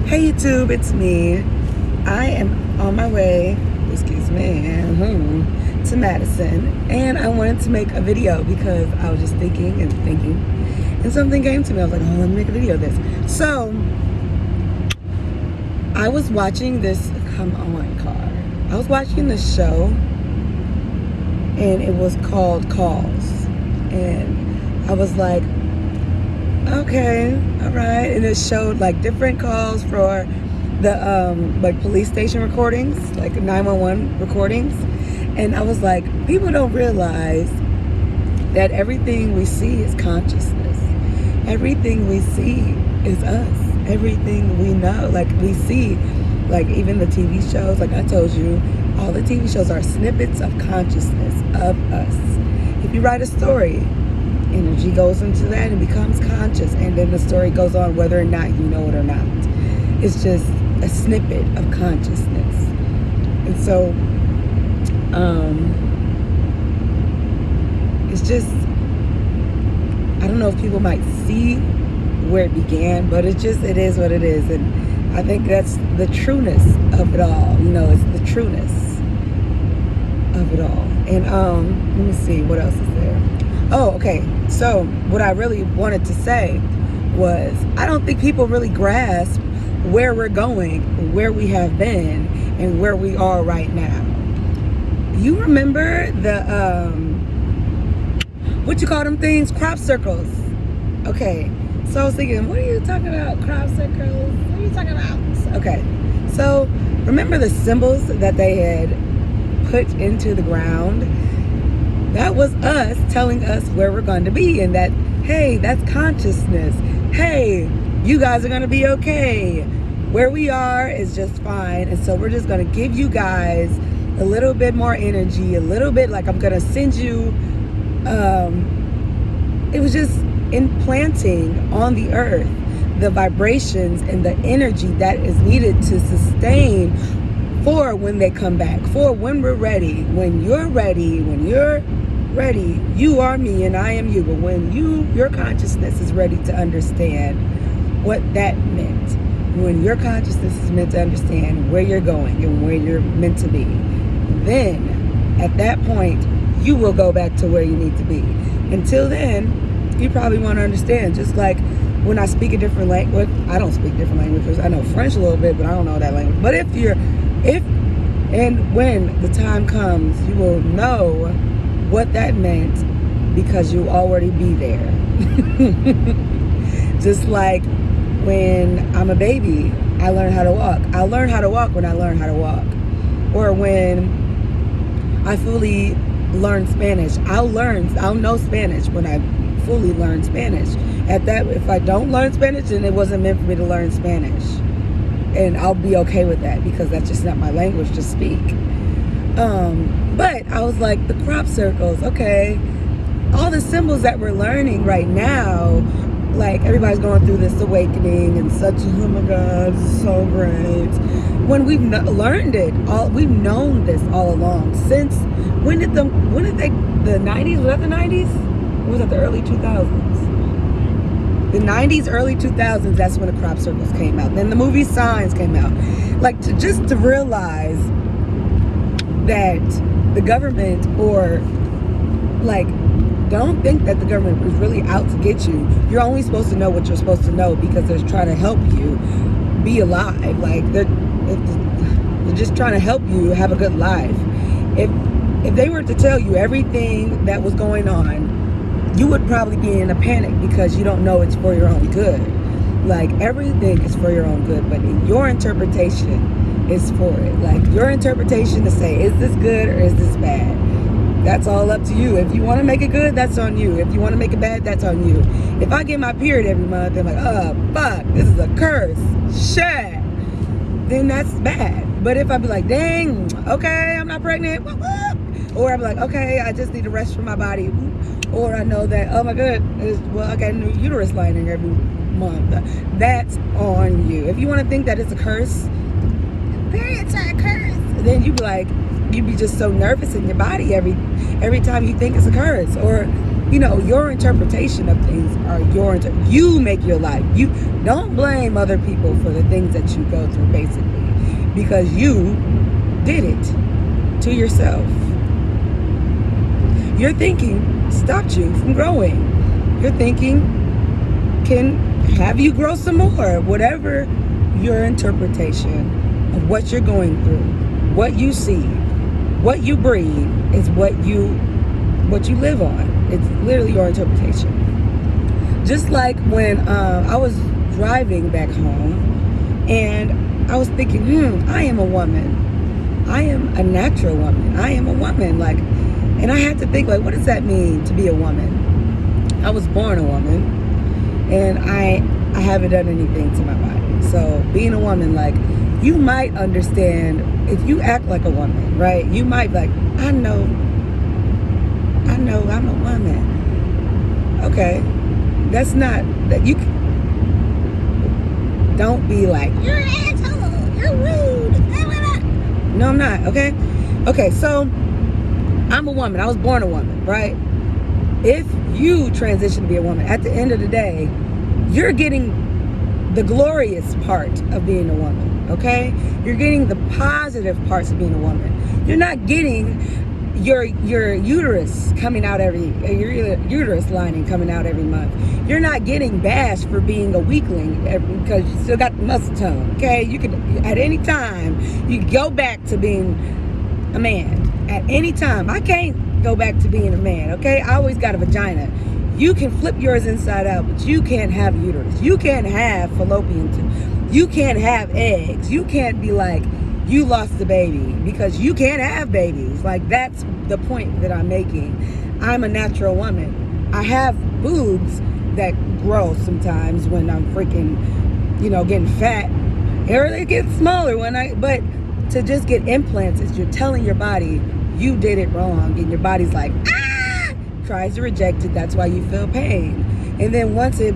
Hey YouTube, it's me. I am on my way, excuse me, to Madison, and I wanted to make a video because I was just thinking, and something came to me. I was like, oh, let me make a video of this. So, I was watching this, come on, car. I was watching this show, and it was called Calls, and I was like, okay, all right. And it showed like different calls for the like police station recordings, like 911 recordings. And I was like, people don't realize that everything we see is consciousness. Everything we see is us. Everything we know, like we see, like even the TV shows, like I told you, all the TV shows are snippets of consciousness of us. If you write a story, energy goes into that and becomes conscious, and then the story goes on whether or not you know it or not. It's just a snippet of consciousness. And so it's just, I don't know if people might see where it began, but it is what it is. And I think that's the trueness of it all. You know, it's the trueness of it all. And let me see, what else is there? Oh, okay. So what I really wanted to say was, I don't think people really grasp where we're going, where we have been, and where we are right now. You remember the, what you call them things? Crop circles. Okay. So I was thinking, what are you talking about? Crop circles? What are you talking about? Okay. So remember the symbols that they had put into the ground? That was us telling us where we're going to be, and that, hey, that's consciousness. Hey, you guys are going to be okay. Where we are is just fine. And so we're just going to give you guys a little bit more energy, a little bit, like I'm going to send you, it was just implanting on the earth the vibrations and the energy that is needed to sustain for when they come back, for when we're ready, when you're ready, you are me and I am you. But when your consciousness is ready to understand what that meant, when your consciousness is meant to understand where you're going and where you're meant to be, then at that point, you will go back to where you need to be. Until then, you probably want to understand, just like when I speak a different language, I don't speak different languages. I know French a little bit, but I don't know that language. But if and when the time comes, you will know what that meant because you'll already be there. Just like when I'm a baby, I learn how to walk. I'll learn how to walk when I learn how to walk. Or when I fully learn Spanish, I'll know Spanish when I fully learn Spanish. If I don't learn Spanish, then it wasn't meant for me to learn Spanish. And I'll be okay with that because that's just not my language to speak. But I was like, the crop circles, okay. All the symbols that we're learning right now, like everybody's going through this awakening and such, oh my God, this is so great. When we've learned it, we've known this all along. Since, when did the 90s, was that the 90s? Or was that the early 2000s? The 90s, early 2000s, that's when the crop circles came out. Then the movie Signs came out. Like, just to realize that the government, or like, don't think that the government is really out to get you. You're only supposed to know what you're supposed to know because they're trying to help you be alive. Like, they're just trying to help you have a good life. If they were to tell you everything that was going on, you would probably be in a panic because you don't know it's for your own good. Like, everything is for your own good, but your interpretation is for it. Like, your interpretation to say, is this good or is this bad? That's all up to you. If you want to make it good, that's on you. If you want to make it bad, that's on you. If I get my period every month, I'm like, oh, fuck, this is a curse. Shit. Then that's bad. But if I be like, dang, okay, I'm not pregnant. Or I'm like, okay, I just need to rest from my body. Or I know that, oh my God, well, I got a new uterus lining every month. That's on you. If you want to think that it's a curse, periods are a curse, then you'd be just so nervous in your body every time you think it's a curse. Or your interpretation of things are you make your life. You don't blame other people for the things that you go through, basically, because you did it to yourself. Your thinking stopped you from growing. Your thinking can have you grow some more. Whatever your interpretation of what you're going through, what you see, what you breathe is what you live on. It's literally your interpretation. Just like when I was driving back home and I was thinking, I am a woman. I am a natural woman. I am a woman. And I had to think, what does that mean to be a woman? I was born a woman, and I haven't done anything to my body. So being a woman, you might understand if you act like a woman, right? You might be like, I know I'm a woman. Okay, that's not that you. Don't be like, you're an asshole, you're rude. No, I'm not. Okay. So I'm a woman. I was born a woman, right? If you transition to be a woman, at the end of the day, you're getting the glorious part of being a woman, okay? You're getting the positive parts of being a woman. You're not getting your uterus coming out your uterus lining coming out every month. You're not getting bashed for being a weakling because you still got the muscle tone, okay? You can, at any time, you can go back to being a man. At any time. I can't go back to being a man, okay? I always got a vagina. You can flip yours inside out, but you can't have uterus. You can't have fallopian tube. You can't have eggs. You can't be like, you lost the baby, because you can't have babies. That's the point that I'm making. I'm a natural woman. I have boobs that grow sometimes when I'm freaking, getting fat. Or they get smaller but to just get implants is you're telling your body you did it wrong, and your body's like, tries to reject it. That's why you feel pain. And then once it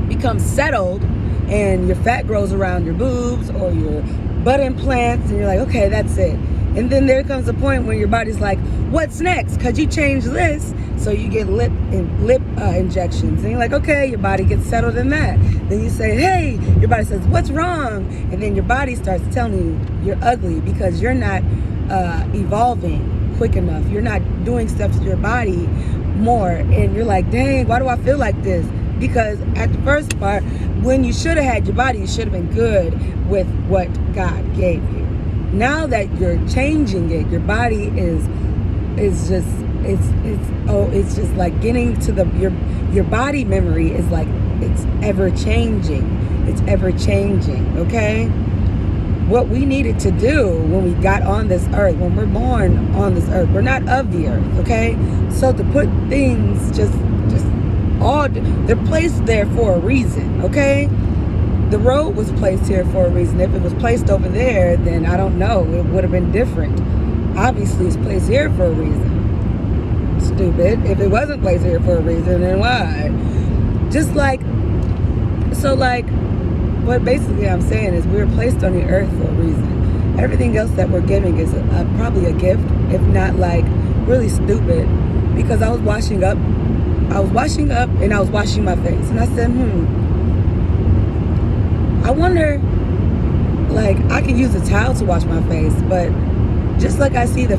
becomes settled and your fat grows around your boobs or your butt implants, and you're like, okay, that's it. And then there comes a point when your body's like, what's next? Because you changed this. So you get lip injections. And you're like, okay, your body gets settled in that. Then you say, hey, your body says, what's wrong? And then your body starts telling you you're ugly because you're not evolving quick enough. You're not doing stuff to your body more. And you're like, dang, why do I feel like this? Because at the first part, when you should have had your body, you should have been good with what God gave you. Now that you're changing it, your body is just like getting to your body memory is like, it's ever changing. It's ever changing, okay? What we needed to do when we got on this earth, when we're born on this earth, we're not of the earth, okay? So to put things they're placed there for a reason, okay? The road was placed here for a reason. If it was placed over there, then I don't know. It would have been different. Obviously, it's placed here for a reason. Stupid. If it wasn't placed here for a reason, then why? What basically I'm saying is we're placed on the earth for a reason. Everything else that we're giving is probably a gift, if not really stupid. Because I was washing up and I was washing my face. And I said, I wonder, I can use a towel to wash my face, but just like I see the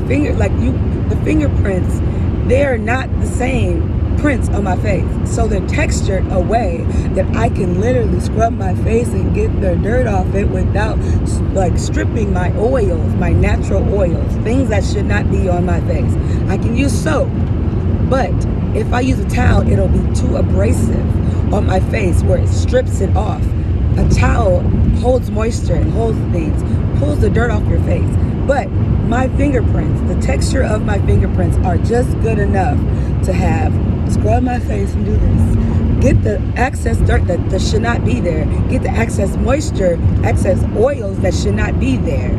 fingerprints, they're not the same prints on my face. So they're textured a way that I can literally scrub my face and get the dirt off it without stripping my oils, my natural oils, things that should not be on my face. I can use soap, but if I use a towel, it'll be too abrasive on my face where it strips it off. A towel holds moisture and holds things, pulls the dirt off your face. But my fingerprints, the texture of my fingerprints are just good enough to scrub my face and do this. Get the excess dirt that should not be there. Get the excess moisture, excess oils that should not be there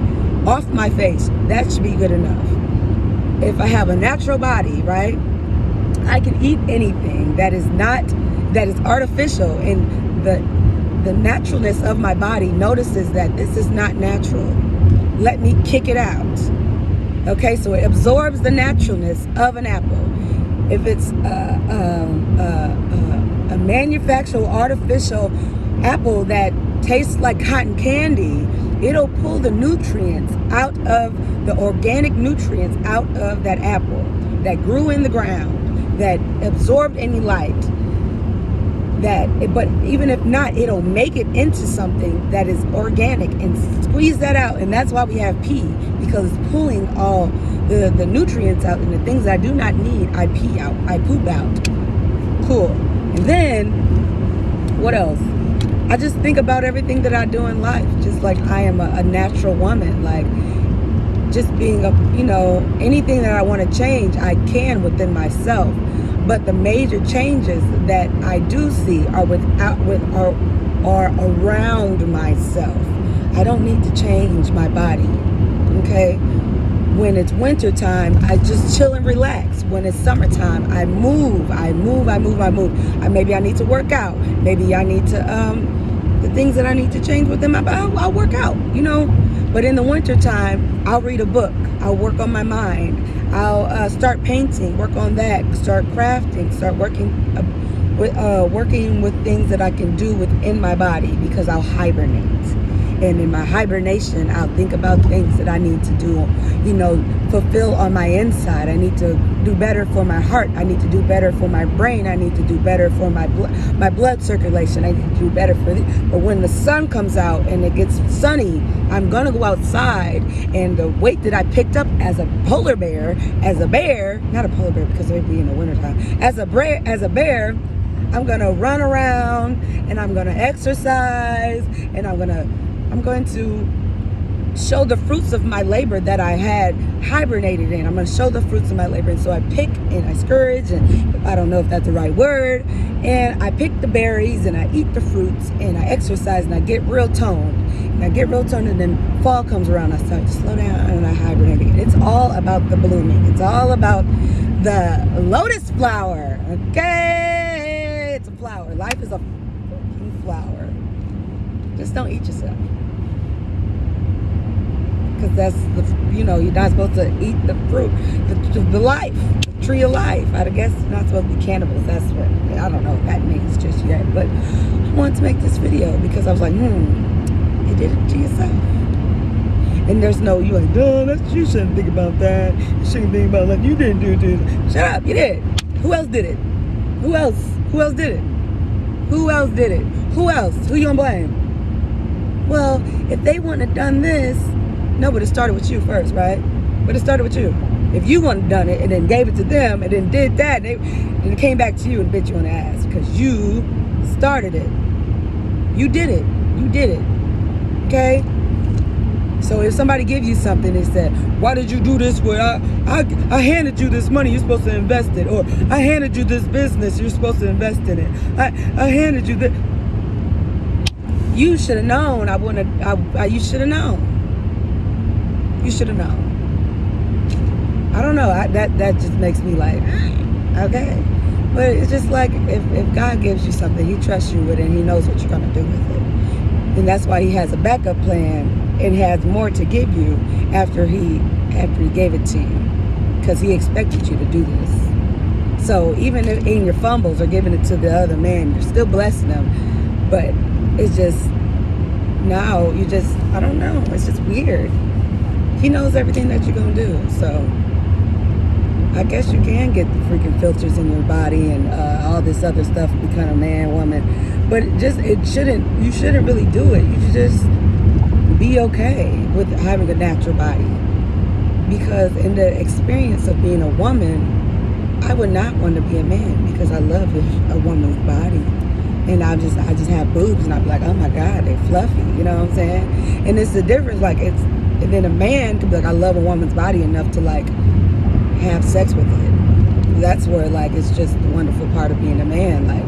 off my face. That should be good enough. If I have a natural body, right, I can eat anything that is artificial, and the naturalness of my body notices that this is not natural. Let me kick it out. Okay, so it absorbs the naturalness of an apple. if it's a manufactured artificial apple that tastes like cotton candy, it'll pull the nutrients out of the organic nutrients out of that apple that grew in the ground, that absorbed any light. But even if not, it'll make it into something that is organic and squeeze that out. And that's why we have pee, because it's pulling all the nutrients out, and the things that I do not need, I pee out, I poop out. Cool. And then, what else? I just think about everything that I do in life, just like I am a natural woman. Like, just being anything that I want to change, I can within myself. But the major changes that I do see are are around myself. I don't need to change my body. Okay? When it's winter time, I just chill and relax. When it's summertime, I move. Maybe I need to work out. Maybe I need to the things that I need to change within my body, I'll work out, But in the winter time, I'll read a book. I'll work on my mind. I'll start painting, work on that, start crafting, start working with things that I can do within my body, because I'll hibernate. And in my hibernation, I'll think about things that I need to do, fulfill on my inside. I need to do better for my heart. I need to do better for my brain. I need to do better for my blood circulation. I need to do better for But when the sun comes out and it gets sunny, I'm going to go outside, and the weight that I picked up as a bear, not a polar bear because they'd be in the wintertime, as a bear, I'm going to run around, and I'm going to exercise, and I'm going to show the fruits of my labor that I had hibernated in. I'm going to show the fruits of my labor. And so I pick and I scourge, and I don't know if that's the right word, and I pick the berries and I eat the fruits and I exercise and I get real toned. And then fall comes around, I start to slow down and I hibernate again. It's all about the blooming. It's all about the lotus flower. Okay? It's a flower. Life is a fucking flower. Just don't eat yourself. Because that's you're not supposed to eat the fruit, the life, the tree of life. I guess you're not supposed to be cannibals. That's what, I don't know what that means just yet. But I wanted to make this video because I was like, you did it to yourself. And there's no, you like, duh, you shouldn't think about that. You shouldn't think about that. You didn't do this. Shut up, you did. Who else did it? Who else did it? Who else did it? Who else? Who you gonna blame? Well, if they wouldn't have done this, no, but it started with you first, right? But it started with you. If you wouldn't have done it and then gave it to them and then did that, and it came back to you and bit you on the ass because you started it. You did it. You did it. Okay? So if somebody gives you something and said, why did you do this way? I handed you this money, you're supposed to invest it. Or I handed you this business, you're supposed to invest in it. I handed you this. You should have known. You should have known. You should have known. I don't know. That just makes me like, okay. But it's just like, if God gives you something, he trusts you with it, and he knows what you're going to do with it. And that's why he has a backup plan and has more to give you after he gave it to you. Because he expected you to do this. So even if in your fumbles or giving it to the other man, you're still blessing them. But it's just, now you just, I don't know. It's just weird. He knows everything that you're going to do. So I guess you can get the freaking filters in your body and all this other stuff to become a man, woman. But you shouldn't really do it. You should just be okay with having a natural body. Because in the experience of being a woman, I would not want to be a man because I love a woman's body. And I just have boobs and I'd be like, oh my God, they're fluffy. You know what I'm saying? And it's the difference, like and then a man could be like, I love a woman's body enough to like have sex with it. That's where like it's just the wonderful part of being a man. Like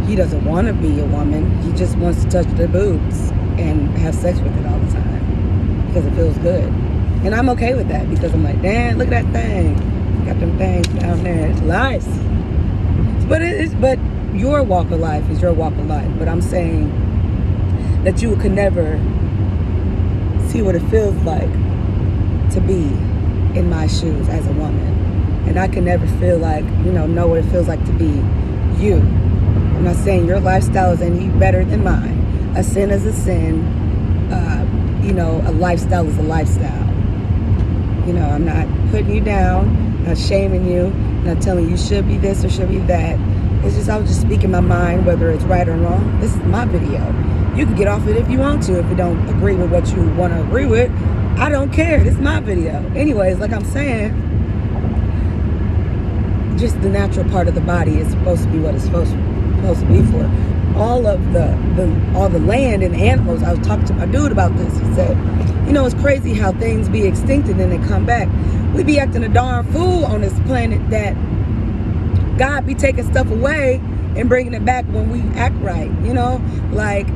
he doesn't want to be a woman. He just wants to touch their boobs and have sex with it all the time because it feels good. And I'm okay with that because I'm like, damn, look at that thing. Got them things down there. It's nice. But your walk of life is your walk of life. But I'm saying that you could never see what it feels like to be in my shoes as a woman. and I can never feel like, know what it feels like to be you. I'm not saying your lifestyle is any better than mine. A sin is a sin. A lifestyle is a lifestyle. I'm not putting you down, not shaming you, not telling you should be this or should be that. It's just, I was just speaking my mind, whether it's right or wrong. This is my video. You can get off it if you want to. If you don't agree with what you want to agree with, I don't care. This is my video. Anyways, like I'm saying, just the natural part of the body is supposed to be what it's supposed to be for. All of the land and animals. I was talking to my dude about this. He said, it's crazy how things be extinct and then they come back. We be acting a darn fool on this planet that God be taking stuff away and bringing it back when we act right. Like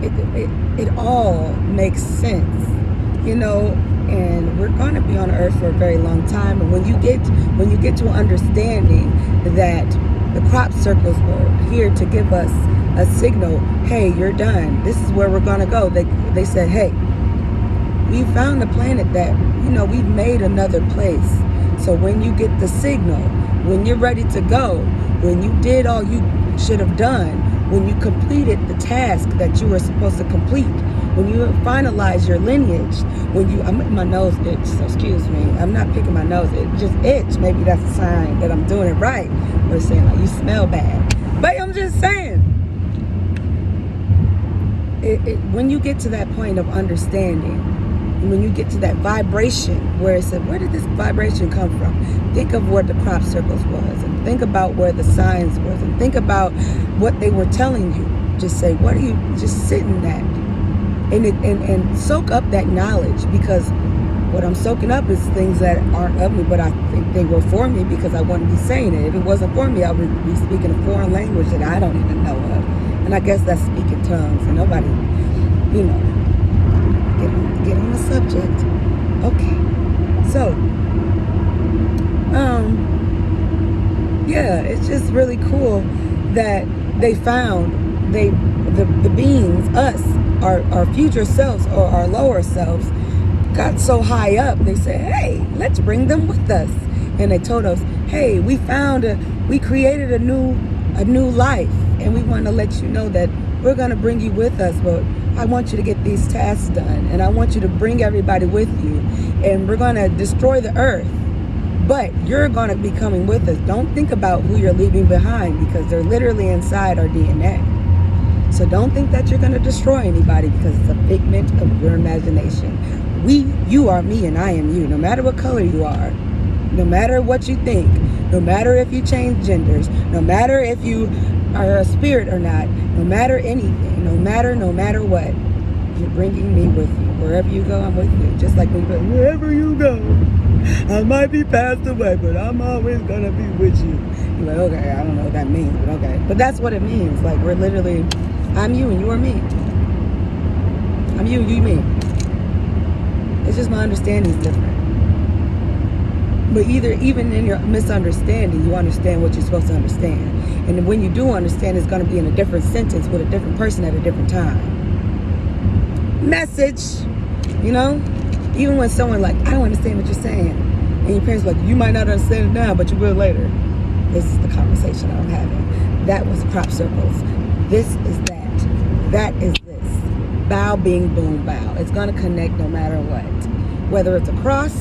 it all makes sense. And we're going to be on earth for a very long time. And when you get to an understanding that the crop circles were here to give us a signal, hey, you're done. This is where we're going to go. They said, hey, we found a planet that, we've made another place. So when you get the signal, when you're ready to go, when you did all you should have done, when you completed the task that you were supposed to complete, when you finalize your lineage, my nose itch, so excuse me, I'm not picking my nose, it just itch. Maybe that's a sign that I'm doing it right. Or saying like, you smell bad. But I'm just saying, when you get to that point of understanding, when you get to that vibration where it said, where did this vibration come from? Think of where the crop circles was, and think about where the signs was, and think about what they were telling you. Just say, what are you, just sit in that and soak up that knowledge, because what I'm soaking up is things that aren't of me, but I think they were for me because I wouldn't be saying it. If it wasn't for me, I would be speaking a foreign language that I don't even know of. And I guess that's speaking tongues, and nobody, get on the subject. Okay. So, yeah, it's just really cool that they found the beings, us, our future selves or our lower selves, got so high up. They said, hey, let's bring them with us. And they told us, hey, we created a new life, and we want to let you know that we're going to bring you with us, but I want you to get these tasks done, and I want you to bring everybody with you, and we're going to destroy the earth, but you're going to be coming with us. Don't think about who you're leaving behind, because they're literally inside our DNA. So don't think that you're going to destroy anybody, because it's a figment of your imagination. You are me and I am you, no matter what color you are, no matter what you think, no matter if you change genders, no matter if you are a spirit or not, no matter anything, no matter what, you're bringing me with you. Wherever you go, I'm with you. Just like when you go, wherever you go, I might be passed away, but I'm always going to be with you. You're like, okay, I don't know what that means, but okay. But that's what it means. Like, we're literally, I'm you and you are me. I'm you, you me. It's just my understanding is different. But even in your misunderstanding, you understand what you're supposed to understand. And when you do understand, it's going to be in a different sentence with a different person at a different time. Message, even when someone like, I don't understand what you're saying, and your parents are like, you might not understand it now, but you will later. This is the conversation I'm having. That was crop circles. This is that. That is this. Bow being boom bow. It's going to connect no matter what. Whether it's a cross,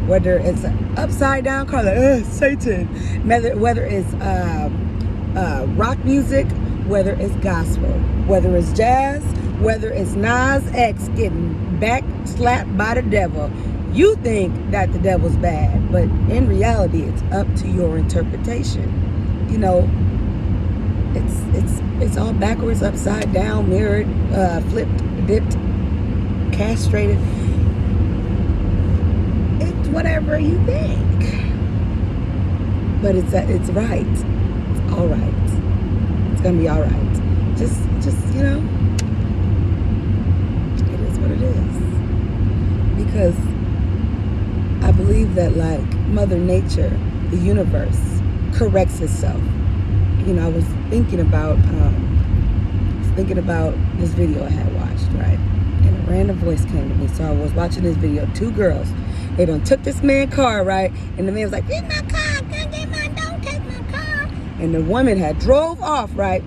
whether it's an upside down car, like, Satan. Whether it's rock music, whether it's gospel, whether it's jazz, whether it's Nas X getting back slapped by the devil. You think that the devil's bad, but in reality, it's up to your interpretation. It's all backwards, upside down, mirrored, flipped, dipped, castrated. It's whatever you think, but it's right. It's all right. It's gonna be all right. Just it is what it is. Because I believe that, like Mother Nature, the universe corrects itself. I was thinking about this video I had watched, right? And a random voice came to me. So I was watching this video. 2 girls, they done took this man's car, right? And the man was like, "Get my car!" And the woman had drove off, right?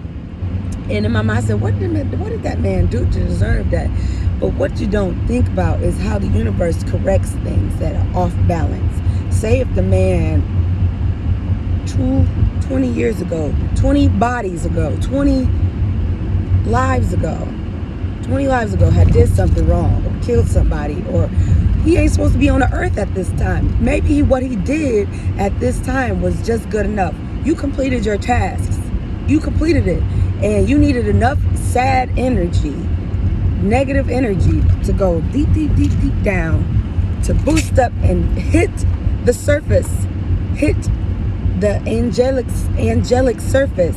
And in my mind, I said, what did that man do to deserve that? But what you don't think about is how the universe corrects things that are off balance. Say if the man 20 years ago, 20 bodies ago, 20 lives ago had did something wrong or killed somebody, or he ain't supposed to be on the earth at this time. Maybe what he did at this time was just good enough. You completed your tasks. You completed it. And you needed enough sad energy, negative energy to go deep down to boost up and hit the surface, hit the angelic surface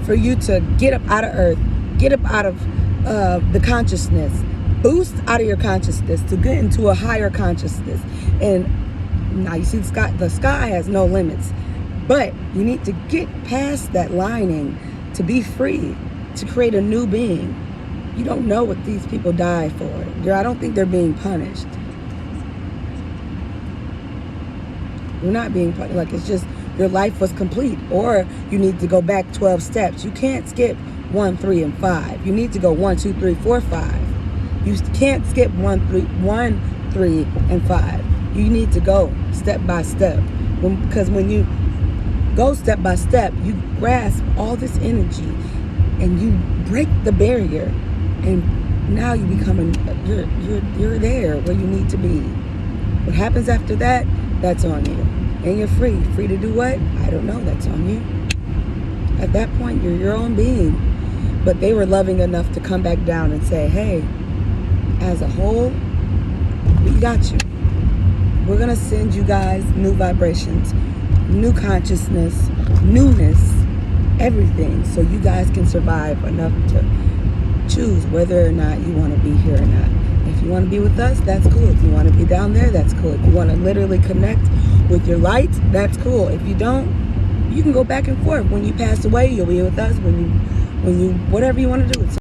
for you to get up out of earth, get up out of the consciousness, boost out of your consciousness to get into a higher consciousness. And now you see the sky has no limits, but you need to get past that lining to be free, to create a new being. You don't know what these people die for. I don't think they're being punished. You're not being punished. Like, it's just your life was complete. Or you need to go back 12 steps. You can't skip 1, 3, and 5. You need to go 1, 2, 3, 4, 5. You can't skip 1, 3, and 5. You need to go step by step. Because when you go step by step, you grasp all this energy and you break the barrier, and now you become you're there where you need to be. What happens after that, that's on you. And you're free to do what? I don't know. That's on you. At that point, you're your own being. But they were loving enough to come back down and say, hey, as a whole, we got you. We're going to send you guys new vibrations, new consciousness, newness, everything, so you guys can survive enough to choose whether or not you want to be here or not. If you want to be with us, that's cool. If you want to be down there, that's cool. If you want to literally connect with your light, that's cool. If you don't, you can go back and forth. When you pass away, you'll be with us. When you whatever you want to do.